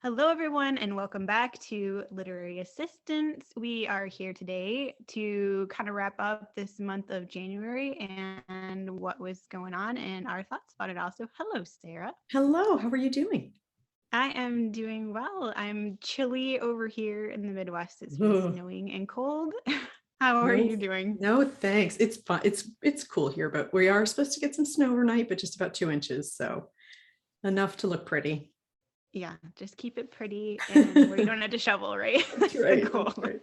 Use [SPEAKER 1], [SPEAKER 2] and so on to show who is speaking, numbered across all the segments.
[SPEAKER 1] Hello, everyone, and welcome back to Literary Assistance. We are here today to kind of wrap up this month of January and what was going on and our thoughts about it also. Hello, Sarah.
[SPEAKER 2] Hello, how are you doing?
[SPEAKER 1] I am doing well. I'm chilly over here in the Midwest. It's been
[SPEAKER 2] Ugh,
[SPEAKER 1] snowing and cold. How are
[SPEAKER 2] no,
[SPEAKER 1] you doing?
[SPEAKER 2] no, thanks. It's fun. It's cool here, but we are supposed to get some snow overnight, but just about 2 inches, so enough to look pretty.
[SPEAKER 1] Yeah, just keep it pretty and where you don't have to shovel, right?
[SPEAKER 2] That's
[SPEAKER 1] That's the
[SPEAKER 2] right.
[SPEAKER 1] goal.
[SPEAKER 2] That's right.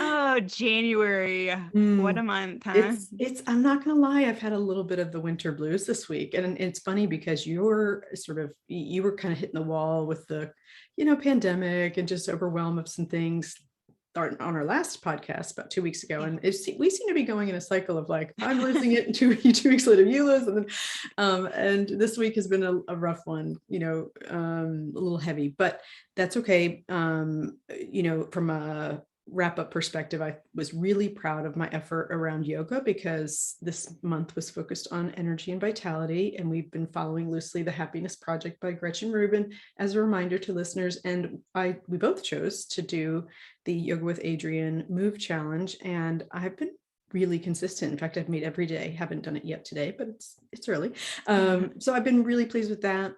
[SPEAKER 1] Oh, January. What a
[SPEAKER 2] Mm,
[SPEAKER 1] month, huh?
[SPEAKER 2] it's I'm not gonna lie, I've had a little bit of the winter blues this week. And it's funny because you were kind of hitting the wall with the, pandemic and just overwhelm of some things on our last podcast about 2 weeks ago.
[SPEAKER 1] Yeah.
[SPEAKER 2] And we seem to be going in a cycle of like, I'm losing it, and 2 weeks later you lose. And this week has been a rough one, a little heavy, but that's okay. From a wrap up perspective, I was really proud of my effort around yoga because this month was focused on energy and vitality. And we've been following loosely The Happiness Project by Gretchen Rubin as a reminder to listeners. And we both chose to do the Yoga with Adrienne Move Challenge. And I've been really consistent. In fact, I've made every day. Haven't done it yet today, but it's early. So I've been really pleased with that.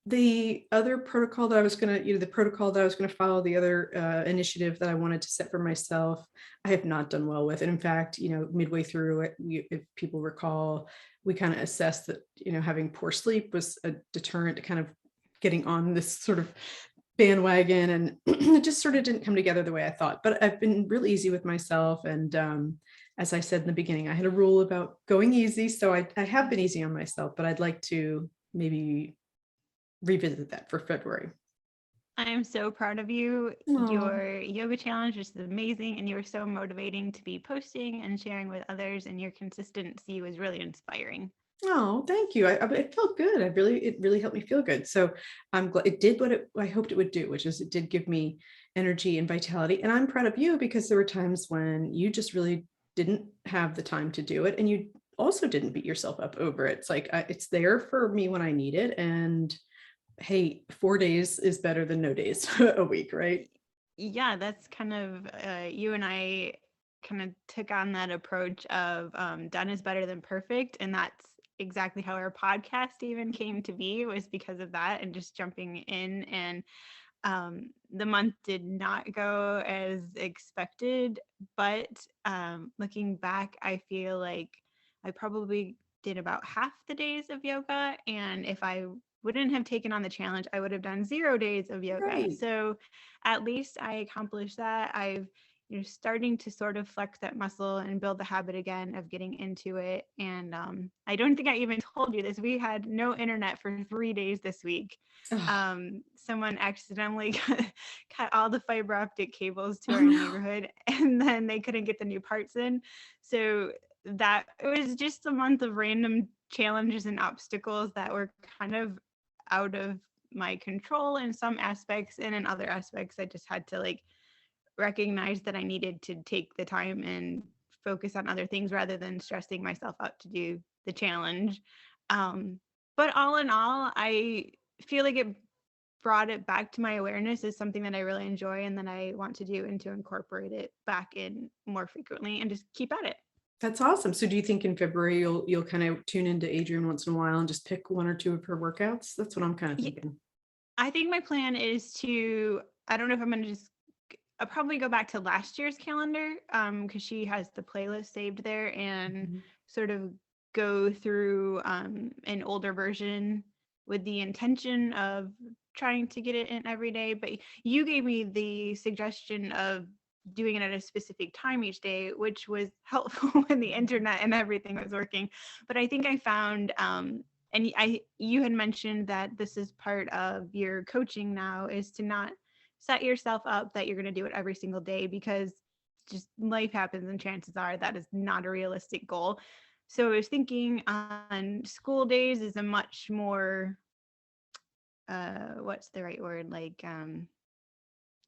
[SPEAKER 2] The other protocol that I was going to, the protocol that I was going to follow, the other initiative that I wanted to set for myself, I have not done well with. And in fact, midway through it, if people recall, we kind of assessed that, having poor sleep was a deterrent to kind of getting on this sort of bandwagon, and it just sort of didn't come together the way I thought. But I've been real easy with myself. And as I said in the beginning, I had a rule about going easy. So I have been easy on myself, but I'd like to maybe revisit that for February.
[SPEAKER 1] I am so proud of you.
[SPEAKER 2] Oh,
[SPEAKER 1] Your yoga challenge is amazing, and you were so motivating to be posting and sharing with others, and your consistency was really inspiring.
[SPEAKER 2] oh, thank you. It felt good. It really helped me feel good. So I'm glad it did what I hoped it would do, which is it did give me energy and vitality. And I'm proud of you because there were times when you just really didn't have the time to do it, and you also didn't beat yourself up over it. It's like it's there for me when I need it, and hey, 4 days is better than no days a week, right?
[SPEAKER 1] Yeah, that's kind of you and I kind of took on that approach of done is better than perfect. And that's exactly how our podcast even came to be, was because of that and just jumping in. And the month did not go as expected, but looking back, I feel like I probably did about half the days of yoga. And if I wouldn't have taken on the challenge, I would have done 0 days of yoga.
[SPEAKER 2] Right.
[SPEAKER 1] So at least I accomplished that. I've starting to sort of flex that muscle and build the habit again of getting into it. And I don't think I even told you this. We had no internet for 3 days this week.
[SPEAKER 2] Oh,
[SPEAKER 1] Someone accidentally cut all the fiber optic cables to
[SPEAKER 2] oh
[SPEAKER 1] our
[SPEAKER 2] no.
[SPEAKER 1] neighborhood, and then they couldn't get the new parts in. So that it was just a month of random challenges and obstacles that were kind of out of my control in some aspects, and in other aspects I just had to like recognize that I needed to take the time and focus on other things rather than stressing myself out to do the challenge. um, but all in all, I feel like it brought it back to my awareness as something that I really enjoy and that I want to do, and to incorporate it back in more frequently and just keep at it.
[SPEAKER 2] That's awesome. So do you think in February you'll kind of tune into Adrienne once in a while and just pick one or two of her workouts? That's what I'm kind of
[SPEAKER 1] Yeah,
[SPEAKER 2] thinking.
[SPEAKER 1] I think my plan is to, I don't know if I'm going to just, I'll probably go back to last year's calendar because she has the playlist saved there, and
[SPEAKER 2] Mhm.
[SPEAKER 1] sort of go through an older version with the intention of trying to get it in every day. But you gave me the suggestion of doing it at a specific time each day, which was helpful when the internet and everything was working. But I think I found and you had mentioned that this is part of your coaching now, is to not set yourself up that you're going to do it every single day, because just life happens and chances are that is not a realistic goal. So I was thinking on school days is a much more what's the right word, like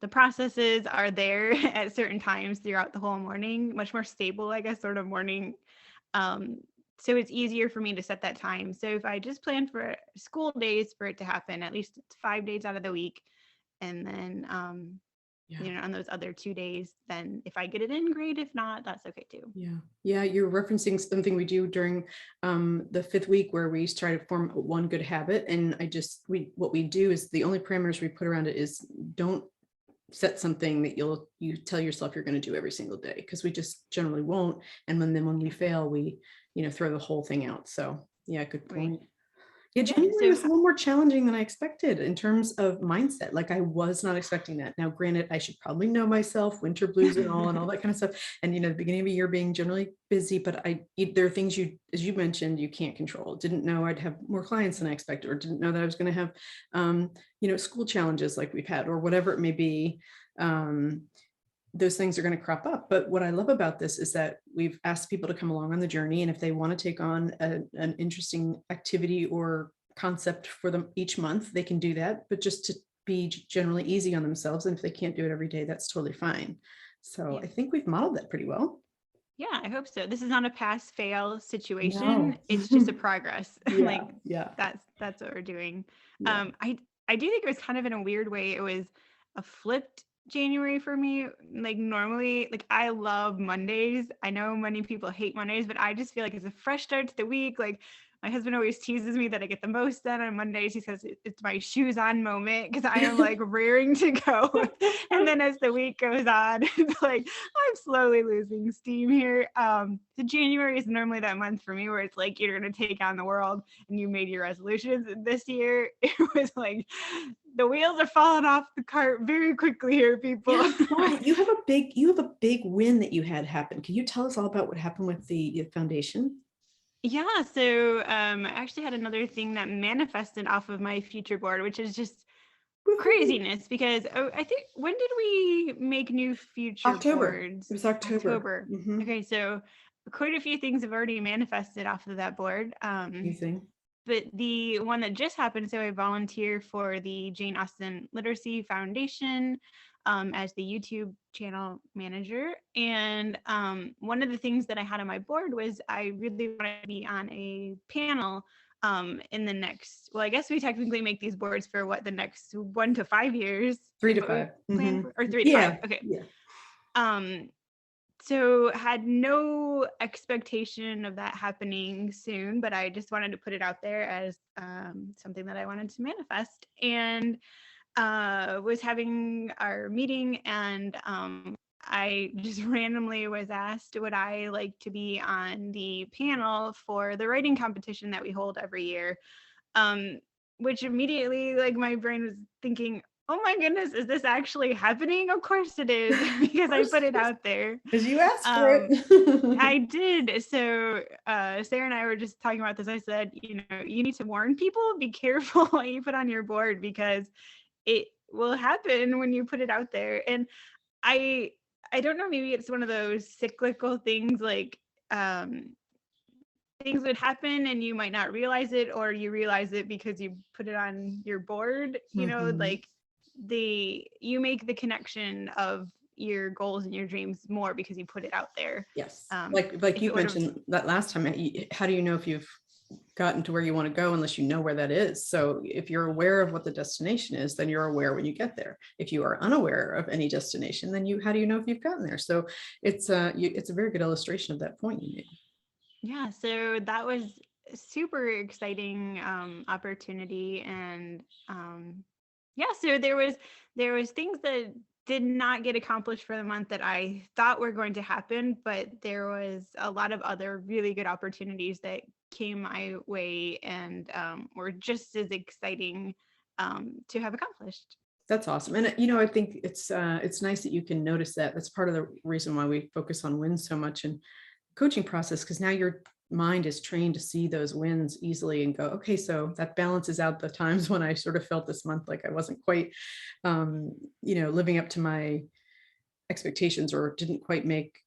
[SPEAKER 1] the processes are there at certain times throughout the whole morning, much more stable, I guess, sort of morning um so it's easier for me to set that time. So if I just plan for school days for it to happen, at least it's 5 days out of the week, and then
[SPEAKER 2] Yeah.
[SPEAKER 1] on those other 2 days, then if I get it in, great. If not, that's okay too.
[SPEAKER 2] Yeah. Yeah. You're referencing something we do during the 5th week where we try to form one good habit. And what we do is the only parameters we put around it is don't set something that you tell yourself you're going to do every single day, because we just generally won't. And when we fail, we, throw the whole thing out. So yeah, good
[SPEAKER 1] Right.
[SPEAKER 2] point. Yeah,
[SPEAKER 1] Yeah.
[SPEAKER 2] January
[SPEAKER 1] So
[SPEAKER 2] was a little more challenging than I expected in terms of mindset. Like I was not expecting that. Now, granted, I should probably know myself, winter blues and all that kind of stuff. And the beginning of a year being generally busy, but there are things as you mentioned, you can't control. Didn't know I'd have more clients than I expected, or didn't know that I was going to have, school challenges like we've had, or whatever it may be. Those things are going to crop up. But what I love about this is that we've asked people to come along on the journey. And if they want to take on an interesting activity or concept for them each month, they can do that, but just to be generally easy on themselves. And if they can't do it every day, that's totally fine. So
[SPEAKER 1] yeah.
[SPEAKER 2] I think we've modeled that pretty well.
[SPEAKER 1] Yeah, I hope so. This is not a pass fail situation.
[SPEAKER 2] No.
[SPEAKER 1] It's just a progress.
[SPEAKER 2] Yeah. Yeah.
[SPEAKER 1] That's what we're doing.
[SPEAKER 2] Yeah.
[SPEAKER 1] I do think it was kind of in a weird way. It was a flipped January for me. Like normally, like I love Mondays. I know many people hate Mondays, but I just feel like it's a fresh start to the week. Like my husband always teases me that I get the most done on Mondays. He says it's my shoes on moment because I am like raring to go. And then as the week goes on, it's like I'm slowly losing steam here. So January is normally that month for me where it's like you're going to take on the world and you made your resolutions. And this year it was like the wheels are falling off the cart very quickly here, people.
[SPEAKER 2] Yeah, why? You have a big win that you had happen. Can you tell us all about what happened with the foundation?
[SPEAKER 1] Yeah, so I actually had another thing that manifested off of my future board, which is just
[SPEAKER 2] Woohoo.
[SPEAKER 1] craziness because I think when did we make new future
[SPEAKER 2] October.
[SPEAKER 1] boards?
[SPEAKER 2] It was October. Mhm.
[SPEAKER 1] Okay, so quite a few things have already manifested off of that board.
[SPEAKER 2] Amazing.
[SPEAKER 1] But the one that just happened, so I volunteer for the Jane Austen Literacy Foundation as the YouTube channel manager. And one of the things that I had on my board was I really wanted to be on a panel in the next, well, I guess we technically make these boards for what, the next 1 to 5 years?
[SPEAKER 2] 3 to
[SPEAKER 1] What we
[SPEAKER 2] 5.
[SPEAKER 1] plan
[SPEAKER 2] Mhm.
[SPEAKER 1] for, or 3 to
[SPEAKER 2] Yeah.
[SPEAKER 1] 5. Okay.
[SPEAKER 2] Yeah.
[SPEAKER 1] So had no expectation of that happening soon, but I just wanted to put it out there as something that I wanted to manifest. And was having our meeting, and I just randomly was asked would I like to be on the panel for the writing competition that we hold every year, which immediately, like, my brain was thinking, oh my goodness, is this actually happening? Of course it is, because I put it out there.
[SPEAKER 2] Because you asked for
[SPEAKER 1] Um,
[SPEAKER 2] it.
[SPEAKER 1] I did. So Sarah and I were just talking about this. I said, you need to warn people, be careful what you put on your board because it will happen when you put it out there. And I don't know, maybe it's one of those cyclical things, like things would happen and you might not realize it, or you realize it because you put it on your board,
[SPEAKER 2] Mhm.
[SPEAKER 1] like you make the connection of your goals and your dreams more because you put it out there.
[SPEAKER 2] Yes.
[SPEAKER 1] If
[SPEAKER 2] You
[SPEAKER 1] it would have,
[SPEAKER 2] mentioned that last time, how do you know if you've gotten to where you want to go unless you know where that is? So if you're aware of what the destination is, then you're aware when you get there. If you are unaware of any destination, then how do you know if you've gotten there? So it's a very good illustration of that point you made.
[SPEAKER 1] yeah, so that was a super exciting opportunity. And yeah, so there was things that did not get accomplished for the month that I thought were going to happen, but there was a lot of other really good opportunities that came my way and were just as exciting to have accomplished.
[SPEAKER 2] That's awesome. And I think it's nice that you can notice that. That's part of the reason why we focus on wins so much in coaching process, because now your mind is trained to see those wins easily and go, okay, so that balances out the times when I sort of felt this month like I wasn't quite living up to my expectations, or didn't quite make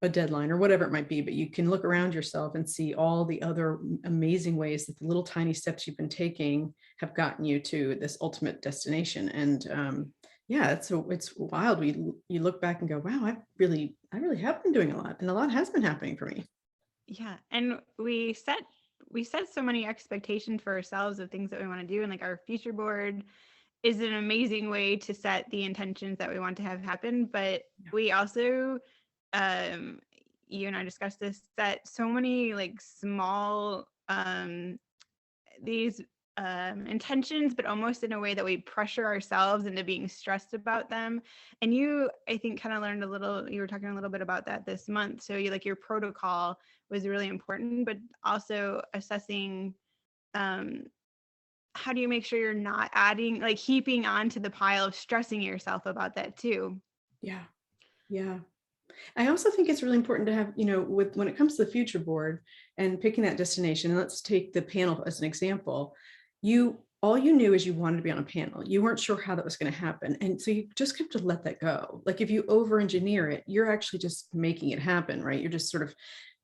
[SPEAKER 2] a deadline or whatever it might be. But you can look around yourself and see all the other amazing ways that the little tiny steps you've been taking have gotten you to this ultimate destination. And yeah, it's wild. You look back and go, wow, I really have been doing a lot, and a lot has been happening for me.
[SPEAKER 1] Yeah. And we set so many expectations for ourselves of things that we want to do. And like our future board is an amazing way to set the intentions that we want to have happen. But
[SPEAKER 2] Yeah.
[SPEAKER 1] we also, um, you and I discussed this, set so many like small these intentions, but almost in a way that we pressure ourselves into being stressed about them. And you, I think, kind of learned a little. You were talking a little bit about that this month. So you like your protocol was really important, but also assessing um, how do you make sure you're not adding, like heaping onto the pile of stressing yourself about that too.
[SPEAKER 2] Yeah. Yeah. I also think it's really important to have, with when it comes to the future board and picking that destination, and let's take the panel as an example. All you knew is you wanted to be on a panel. You weren't sure how that was going to happen. And so you just have to let that go. Like if you over engineer it, you're actually just making it happen, right? You're just sort of,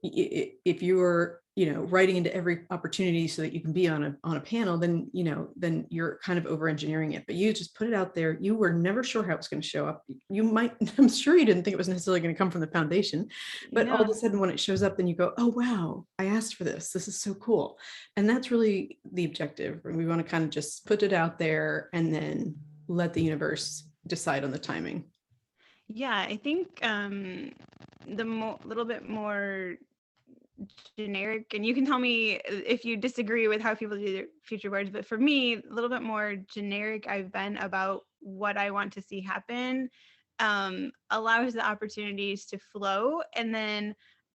[SPEAKER 2] if you're, writing into every opportunity so that you can be on a panel, then, then you're kind of over engineering it, but you just put it out there. You were never sure how it was going to show up. You might, I'm sure you didn't think it was necessarily going to come from the foundation, but all of
[SPEAKER 1] Yeah.
[SPEAKER 2] a sudden when it shows up, then you go, oh, wow, I asked for this. This is so cool. And that's really the objective. We want to kind of just put it out there and then let the universe decide on the timing.
[SPEAKER 1] Yeah, I think little bit more generic, and you can tell me if you disagree with how people do their future boards, but for me, a little bit more generic I've been about what I want to see happen allows the opportunities to flow. And then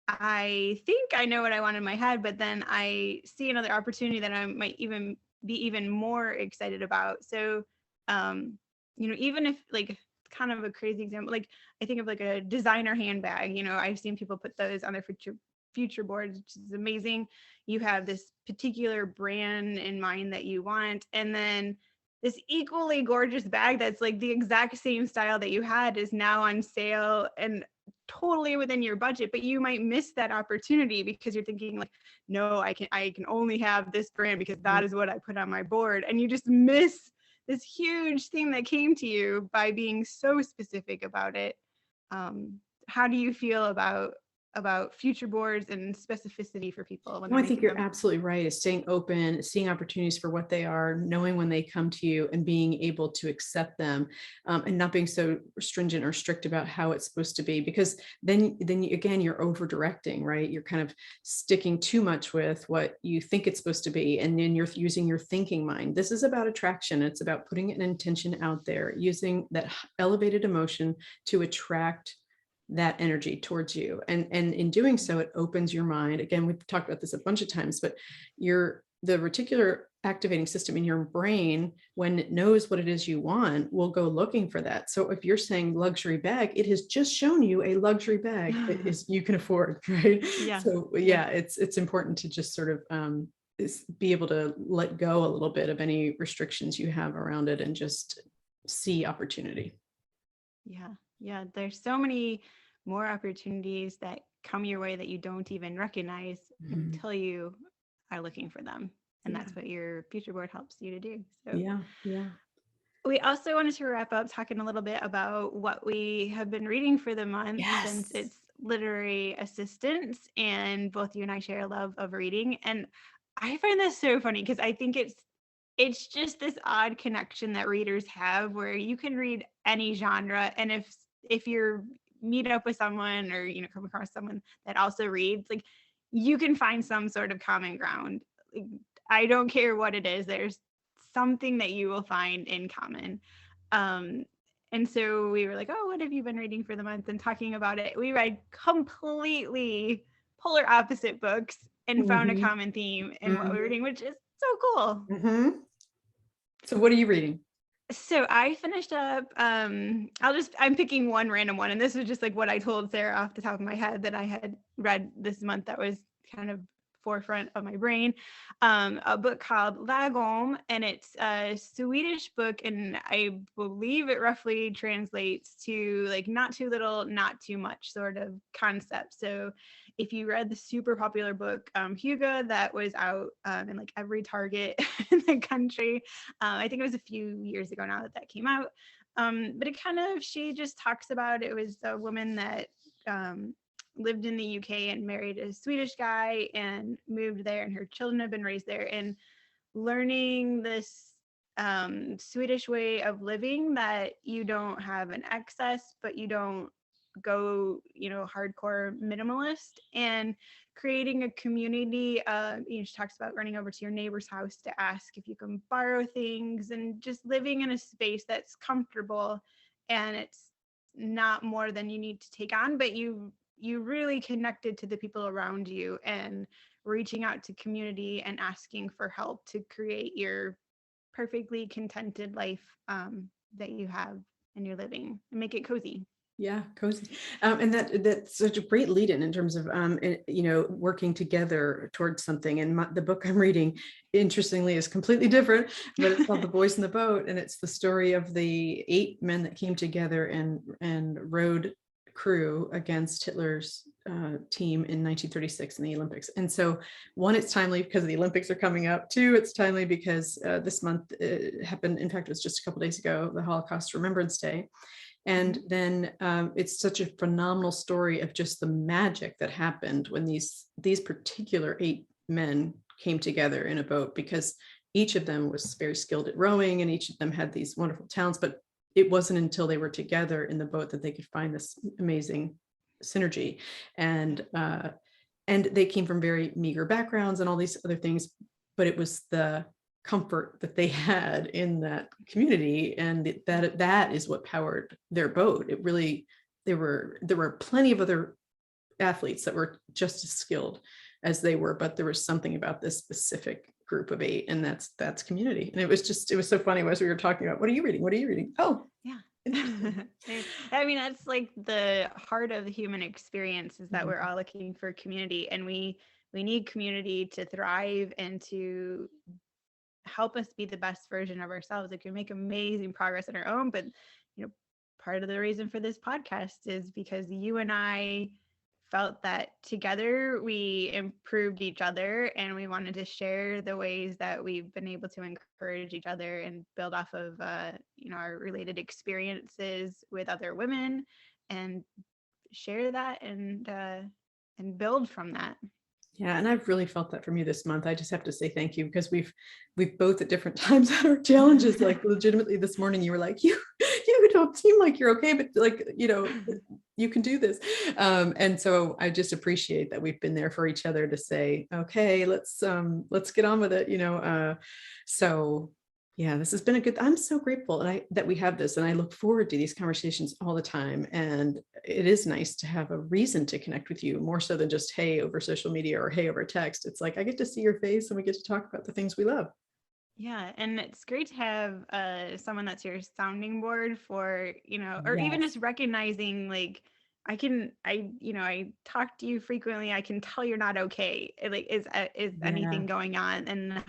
[SPEAKER 1] I think I know what I want in my head, but then I see another opportunity that I might even be even more excited about. So even if like kind of a crazy example, like I think of like a designer handbag. I've seen people put those on their future boards, which is amazing. You have this particular brand in mind that you want, and then this equally gorgeous bag that's like the exact same style that you had is now on sale and totally within your budget, but you might miss that opportunity because you're thinking like, no, I can only have this brand because that is what I put on my board, and you just miss this huge thing that came to you by being so specific about it. How do you feel about future boards and specificity for people when
[SPEAKER 2] No,
[SPEAKER 1] they're
[SPEAKER 2] I think
[SPEAKER 1] making
[SPEAKER 2] you're
[SPEAKER 1] them?
[SPEAKER 2] absolutely right. Is staying open, seeing opportunities for what they are, knowing when they come to you, and being able to accept them, and not being so stringent or strict about how it's supposed to be. Because again, you're over directing, right? You're kind of sticking too much with what you think it's supposed to be, and then you're using your thinking mind. This is about attraction. It's about putting an intention out there, using that elevated emotion to attract that energy towards you, and in doing so it opens your mind. Again, we've talked about this a bunch of times, but the reticular activating system in your brain, when it knows what it is you want, will go looking for that. So if you're saying luxury bag, it has just shown you a luxury bag that is you can afford, right?
[SPEAKER 1] Yeah.
[SPEAKER 2] So yeah, it's important to just sort of be able to let go a little bit of any restrictions you have around it and just see opportunity.
[SPEAKER 1] Yeah. Yeah. There's so many more opportunities that come your way that you don't even recognize
[SPEAKER 2] Mhm.
[SPEAKER 1] until you are looking for them. And
[SPEAKER 2] Yeah.
[SPEAKER 1] that's what your future board helps you to do. So
[SPEAKER 2] Yeah. Yeah.
[SPEAKER 1] we also wanted to wrap up talking a little bit about what we have been reading for the month, since
[SPEAKER 2] Yes.
[SPEAKER 1] it's literary assistance and both you and I share a love of reading. And I find this so funny because I think it's just this odd connection that readers have where you can read any genre, and if you're meet up with someone or come across someone that also reads, like you can find some sort of common ground. Like, I don't care what it is, there's something that you will find in common. um and so we were like, oh, what have you been reading for the month, and talking about it, we read completely polar opposite books and found a
[SPEAKER 2] Mhm.
[SPEAKER 1] common theme in what we were
[SPEAKER 2] Mhm.
[SPEAKER 1] reading, which is so cool.
[SPEAKER 2] Mhm. So what are you reading?
[SPEAKER 1] So I finished up, I'm picking one random one, and this was just like what I told Sarah off the top of my head that I had read this month that was kind of forefront of my brain. A book called Lagom, and it's a Swedish book, and I believe it roughly translates to like not too little, not too much sort of concept. So if you read the super popular book Hugo, that was out in like every Target in the country, I think it was a few years ago now that came out. But it kind of, she just talks about, it was a woman that lived in the UK and married a Swedish guy and moved there, and her children have been raised there. And learning this Swedish way of living, that you don't have an excess, but you don't go, hardcore minimalist, and creating a community. She talks about running over to your neighbor's house to ask if you can borrow things, and just living in a space that's comfortable, and it's not more than you need to take on, but you really connected to the people around you, and reaching out to community and asking for help to create your perfectly contented life that you have and you're living, and make it cozy.
[SPEAKER 2] Yeah, cozy. And that's such a great lead in terms of, working together towards something. And the book I'm reading, interestingly, is completely different, but it's called The Boys in the Boat. And it's the story of the 8 men that came together and rowed crew against Hitler's team in 1936 in the Olympics. And so, one, it's timely because the Olympics are coming up. 2, it's timely because this month happened. In fact, it was just a couple days ago, the Holocaust Remembrance Day. And then it's such a phenomenal story of just the magic that happened when these particular 8 men came together in a boat, because each of them was very skilled at rowing and each of them had these wonderful talents. But it wasn't until they were together in the boat that they could find this amazing synergy. And they came from very meager backgrounds and all these other things, but it was the comfort that they had in that community, and that is what powered their boat. It really, there were plenty of other athletes that were just as skilled as they were, but there was something about this specific group of 8, and that's community. And it was so funny as we were talking about, what are you reading? Oh
[SPEAKER 1] yeah. I mean, that's like the heart of the human experience, is that we're all looking for community, and we need community to thrive and to help us be the best version of ourselves. Like, we make amazing progress on our own, but part of the reason for this podcast is because you and I felt that together we improved each other, and we wanted to share the ways that we've been able to encourage each other and build off of our related experiences with other women, and share that and build from that.
[SPEAKER 2] Yeah, and I've really felt that from you this month. I just have to say thank you, because we've both at different times had our challenges. Like, legitimately this morning you were like, you don't seem like you're okay, but like, you can do this. And so I just appreciate that we've been there for each other to say, okay, let's get on with it, so yeah, this has been I'm so grateful that we have this, and I look forward to these conversations all the time. And it is nice to have a reason to connect with you, more so than just, hey, over social media or hey, over text. It's like, I get to see your face and we get to talk about the things we love.
[SPEAKER 1] Yeah, and it's great to have someone that's your sounding board for, or even just recognizing, like, I talk to you frequently. I can tell you're not okay. Like, is anything going on, and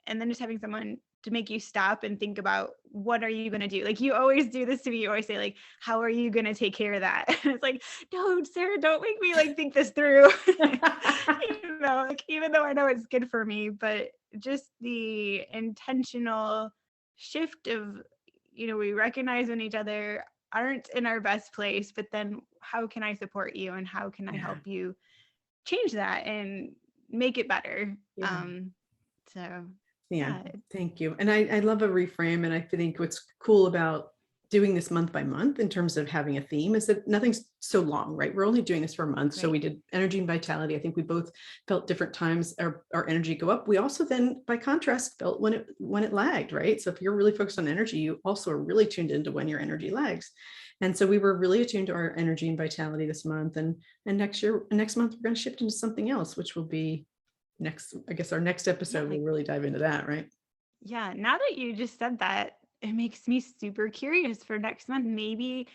[SPEAKER 1] then just having someone to make you stop and think about, what are you going to do? Like, you always do this to me. You always say, like, how are you going to take care of that? And it's like, no, Sarah, don't make me like think this through. Like, even though I know it's good for me, but just the intentional shift of, we recognize when each other aren't in our best place, but then how can I support you, and how can I help you change that and make it better? So
[SPEAKER 2] yeah, thank you. And I love a reframe. And I think what's cool about doing this month by month in terms of having a theme is that nothing's so long, right? We're only doing this for a month. Right. So we did energy and vitality. I think we both felt different times our energy go up. We also then, by contrast, felt when it lagged, right? So if you're really focused on energy, you also are really tuned into when your energy lags. And so we were really attuned to our energy and vitality this month. And next month, we're going to shift into something else, which will be our next episode. We'll really dive into that, right?
[SPEAKER 1] Yeah. Now that you just said that, it makes me super curious for next month. Maybe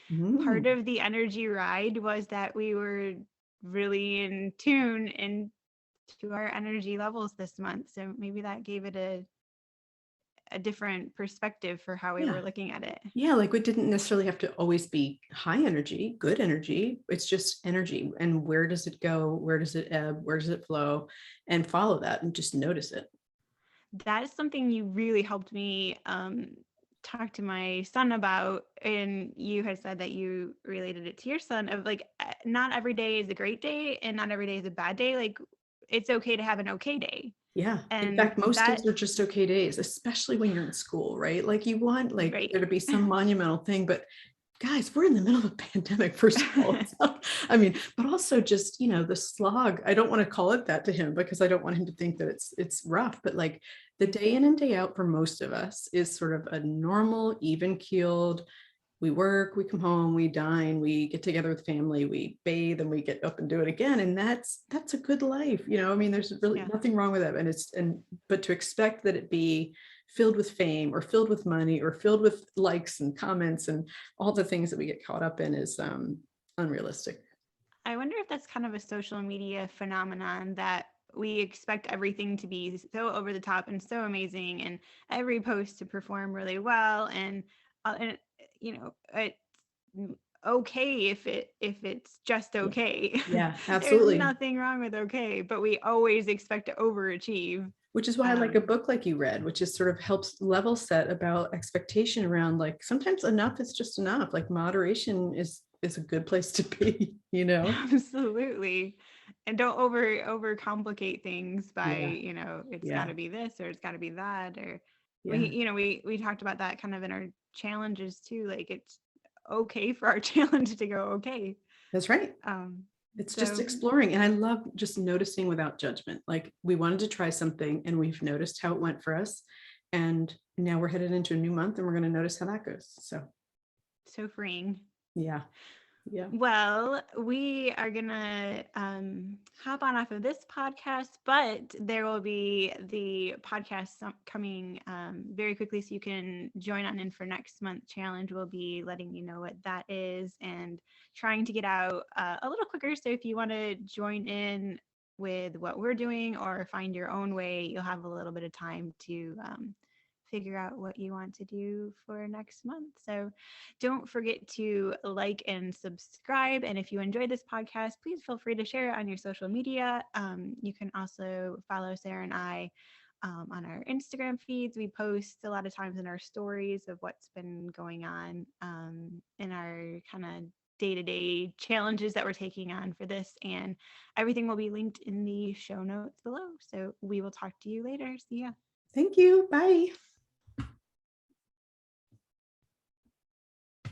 [SPEAKER 1] part of the energy ride was that we were really in tune into our energy levels this month. So maybe that gave it a different perspective for how we were looking at it.
[SPEAKER 2] Yeah, like, we didn't necessarily have to always be high energy, good energy. It's just energy. And where does it go? Where does it ebb? Where does it flow? And follow that and just notice it.
[SPEAKER 1] That is something you really helped me talked to my son about, and you had said that you related it to your son, of like, not every day is a great day and not every day is a bad day. Like, it's okay to have an okay day.
[SPEAKER 2] Yeah. In
[SPEAKER 1] And
[SPEAKER 2] fact, most
[SPEAKER 1] that,
[SPEAKER 2] days are just okay days, especially when you're in school, right? Like you want like
[SPEAKER 1] right.
[SPEAKER 2] there to be some monumental thing, but guys, we're in the middle of a pandemic, first of all. So, I mean, but also just, the slog. I don't want to call it that to him because I don't want him to think that it's rough, but like the day in and day out for most of us is sort of a normal, even keeled. We work, we come home, we dine, we get together with family, we bathe, and we get up and do it again. And that's a good life. I mean, there's really
[SPEAKER 1] Yeah.
[SPEAKER 2] nothing wrong with that. But to expect that it be filled with fame or filled with money or filled with likes and comments and all the things that we get caught up in is unrealistic.
[SPEAKER 1] I wonder if that's kind of a social media phenomenon, that we expect everything to be so over the top and so amazing, and every post to perform really well, and it's okay if it's just
[SPEAKER 2] Yeah,
[SPEAKER 1] okay.
[SPEAKER 2] yeah,
[SPEAKER 1] There's
[SPEAKER 2] absolutely.
[SPEAKER 1] nothing wrong with okay, but we always expect to overachieve.
[SPEAKER 2] Which is why I like a
[SPEAKER 1] Um,
[SPEAKER 2] book like you read, which is sort of helps level set about expectation around like sometimes enough is just enough. Like moderation is a good place to be.
[SPEAKER 1] Absolutely. And don't over complicate things by,
[SPEAKER 2] Yeah,
[SPEAKER 1] it's got
[SPEAKER 2] yeah,
[SPEAKER 1] to be this or it's got to be that. Or
[SPEAKER 2] yeah.
[SPEAKER 1] we talked about that kind of in our challenges too. Like, it's okay for our challenge to go okay.
[SPEAKER 2] That's right.
[SPEAKER 1] Um,
[SPEAKER 2] It's just
[SPEAKER 1] so
[SPEAKER 2] exploring. And I love just noticing without judgment. Like we wanted to try something and we've noticed how it went for us. And now we're headed into a new month and we're going to notice how that goes.
[SPEAKER 1] so freeing.
[SPEAKER 2] Yeah. Yeah.
[SPEAKER 1] Well, we are going to hop on off of this podcast, but there will be the podcast coming very quickly, so you can join on in for next month's challenge. We'll be letting you know what that is and trying to get out a little quicker. So if you want to join in with what we're doing or find your own way, you'll have a little bit of time to figure out what you want to do for next month. So don't forget to like and subscribe. And if you enjoyed this podcast, please feel free to share it on your social media. You can also follow Sarah and I on our Instagram feeds. We post a lot of times in our stories of what's been going on in our kind of day-to-day challenges that we're taking on for this. And everything will be linked in the show notes below. So we will talk to you later. See ya.
[SPEAKER 2] Thank you. Bye.